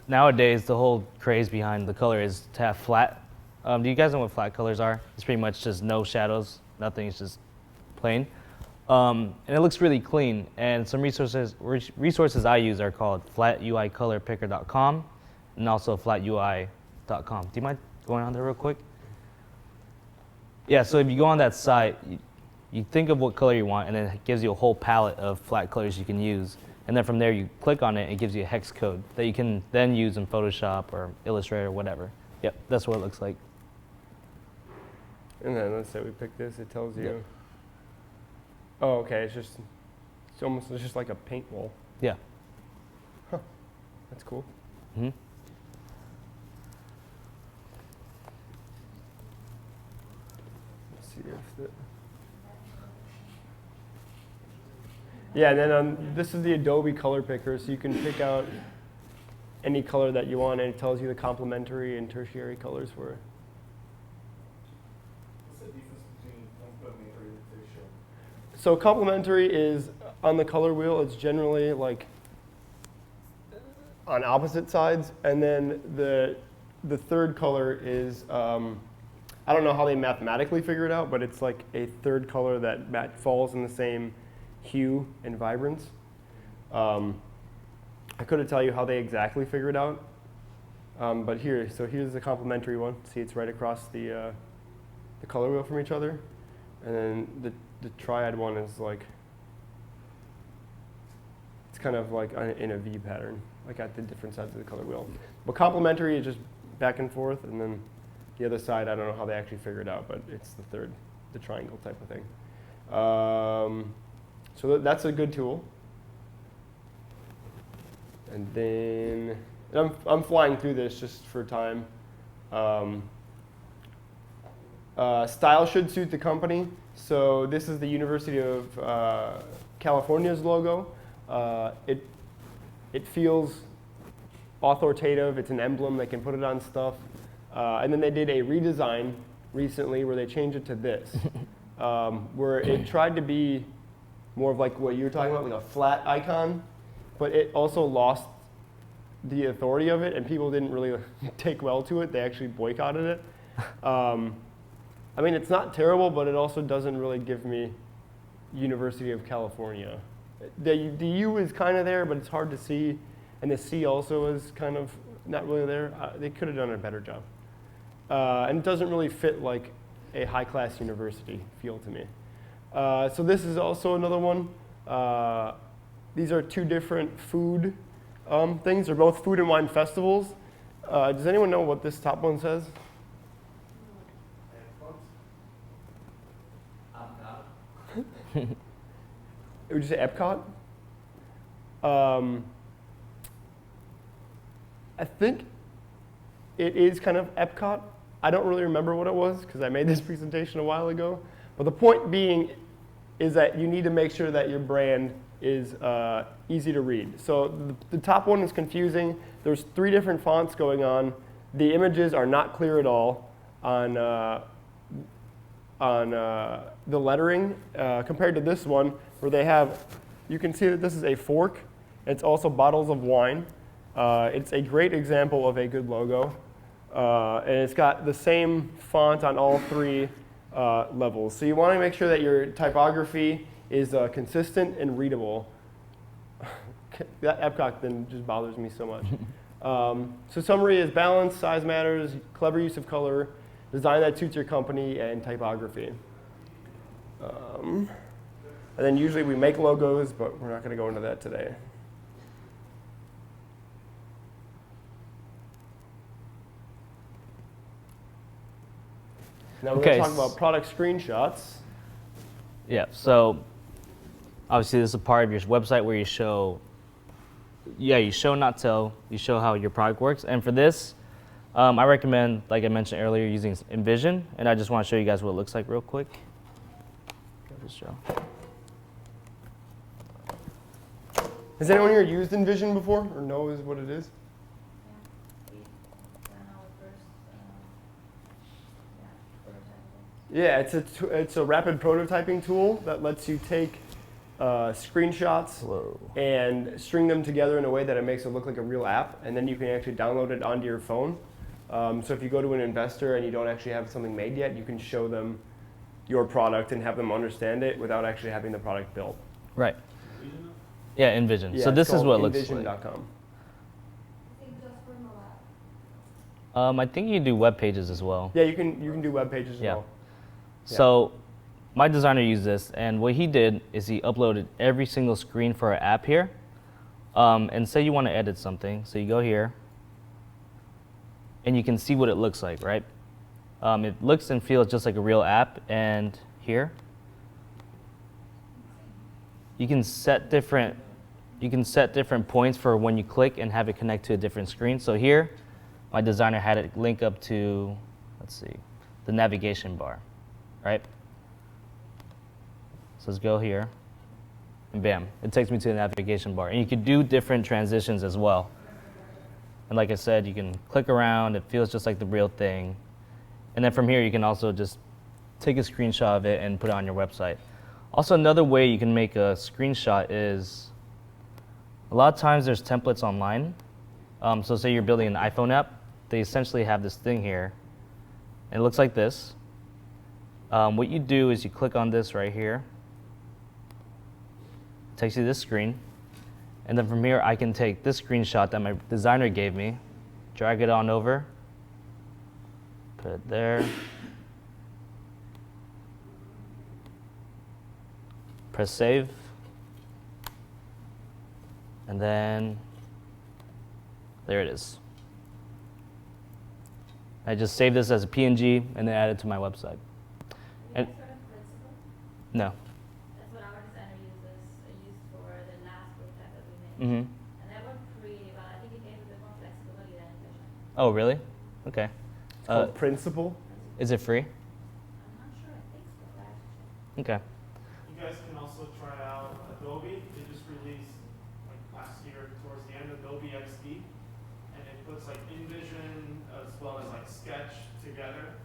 nowadays the whole craze behind the color is to have flat. Do you guys know what flat colors are? It's pretty much just no shadows, nothing. It's just plain. And it looks really clean. And some resources I use are called flatUIcolorpicker.com and also flatui.com. Do you mind going on there real quick? Yeah, so if you go on that site, you think of what color you want, and then it gives you a whole palette of flat colors you can use. And then from there, you click on it, it gives you a hex code that you can then use in Photoshop or Illustrator or whatever. Yep, that's what it looks like. And then let's say we pick this, it tells you. Yep. Oh, okay, it's just like a paint wall. Yeah. Huh, that's cool. Mm-hmm. Let's see if the. Yeah, and then this is the Adobe color picker, so you can pick out any color that you want, and it tells you the complementary and tertiary colors for it. What's the difference between complementary and tertiary? So complementary is on the color wheel. It's generally like on opposite sides, and then the third color is I don't know how they mathematically figure it out, but it's like a third color that falls in the same hue and vibrance. I couldn't tell you how they exactly figure it out, but here's the complementary one. See, it's right across the color wheel from each other, and then the triad one is like, it's kind of like in a V pattern, like at the different sides of the color wheel. But complementary is just back and forth, and then the other side, I don't know how they actually figure it out, but it's the triangle type of thing. So that's a good tool. And then, I'm flying through this just for time. Style should suit the company. So this is the University of California's logo. It feels authoritative. It's an emblem. They can put it on stuff. And then they did a redesign recently where they changed it to this, where it tried to be more of like what you were talking about, like a flat icon, but it also lost the authority of it, and people didn't really take well to it. They actually boycotted it. I mean, it's not terrible, but it also doesn't really give me University of California. The U is kind of there, but it's hard to see, and the C also is kind of not really there. They could have done a better job. And it doesn't really fit like a high-class university feel to me. So this is also another one. These are two different food things. They're both food and wine festivals. Does anyone know what this top one says? Would you say Epcot? I think it is kind of Epcot. I don't really remember what it was because I made this presentation a while ago. But the point being is that you need to make sure that your brand is easy to read. So the top one is confusing. There's 3 different fonts going on. The images are not clear at all on the lettering compared to this one where they have, you can see that this is a fork. It's also bottles of wine. It's a great example of a good logo. And it's got the same font on all 3 levels. So you want to make sure that your typography is consistent and readable. That Epcot then just bothers me so much. So summary is balance, size matters, clever use of color, design that suits your company, and typography. And then usually we make logos, but we're not going to go into that today. Now we're going to talk about product screenshots. Yeah, so obviously this is a part of your website where you show, you show not tell, you show how your product works. And for this, I recommend, like I mentioned earlier, using Invision. And I just want to show you guys what it looks like real quick. Has anyone here used Invision before or knows what it is? Yeah, it's a rapid prototyping tool that lets you take screenshots Whoa. and string them together in a way that it makes it look like a real app, and then you can actually download it onto your phone. So if you go to an investor and you don't actually have something made yet, you can show them your product and have them understand it without actually having the product built. Right. Yeah, Invision. Yeah, so it's this is called what it looks like. Invision.com. I think you do web pages as well. Yeah, you can do web pages as Yeah. well. So my designer used this, and what he did is he uploaded every single screen for our app here. And say you want to edit something, so you go here, and you can see what it looks like, right? It looks and feels just like a real app, and here you can set different points for when you click and have it connect to a different screen. So here, my designer had it link up to, let's see, the navigation bar, right? So let's go here, and bam, it takes me to the navigation bar. And you could do different transitions as well. And like I said, you can click around, it feels just like the real thing. And then from here, you can also just take a screenshot of it and put it on your website. Also, another way you can make a screenshot is, a lot of times there's templates online. So say you're building an iPhone app, they essentially have this thing here, and it looks like this. What you do is you click on this right here, it takes you to this screen, and then from here I can take this screenshot that my designer gave me, drag it on over, put it there, press save, and then there it is. I just saved this as a PNG and then add it to my website. And no. That's what our designer used for the last prototype that we made. Mm-hmm. And that worked pretty well. I think it gave a bit more flexibility than Invision. Oh, really? Okay. It's called Principle. Is it free? I'm not sure. I think so. But I have to check. Okay. You guys can also try out Adobe. They just released, like last year towards the end, Adobe XD. And it puts like Invision as well as like Sketch together.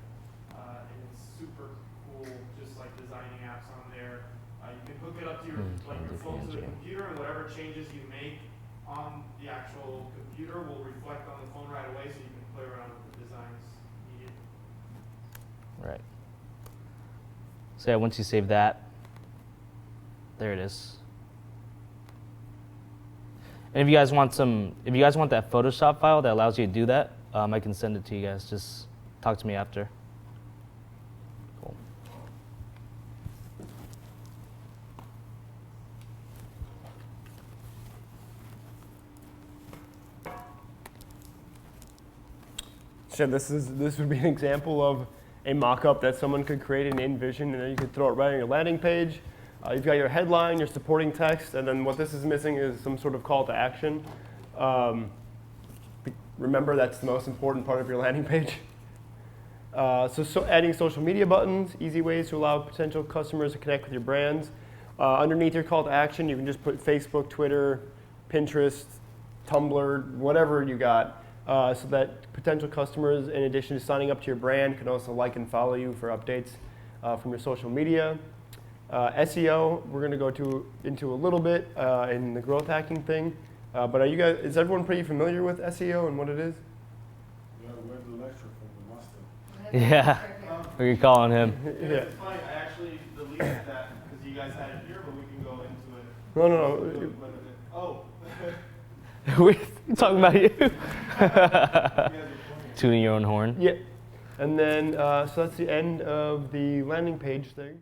And it's super cool, just like designing apps on there. You can hook it up to your phone to the computer, and whatever changes you make on the actual computer will reflect on the phone right away, so you can play around with the designs immediately. Right. So yeah, once you save that, there it is. And if you guys want that Photoshop file that allows you to do that, I can send it to you guys. Just talk to me after. Cool. So this would be an example of a mock-up that someone could create in Invision, and then you could throw it right on your landing page. You've got your headline, your supporting text, and then what this is missing is some sort of call to action. Remember, that's the most important part of your landing page. So adding social media buttons, easy ways to allow potential customers to connect with your brands. Underneath your call to action, you can just put Facebook, Twitter, Pinterest, Tumblr, whatever you got, so that potential customers, in addition to signing up to your brand, can also like and follow you for updates from your social media. SEO, we're going to go into a little bit in the growth hacking thing. But is everyone pretty familiar with SEO and what it is? Yeah, we had the lecture from the master. Yeah. We're calling him. Yeah. It's funny, I actually deleted that because you guys had it here, but we can go into it. No. Oh. We're talking about you. You guys are pointing. Tuning your own horn. Yeah. And then, so that's the end of the landing page thing.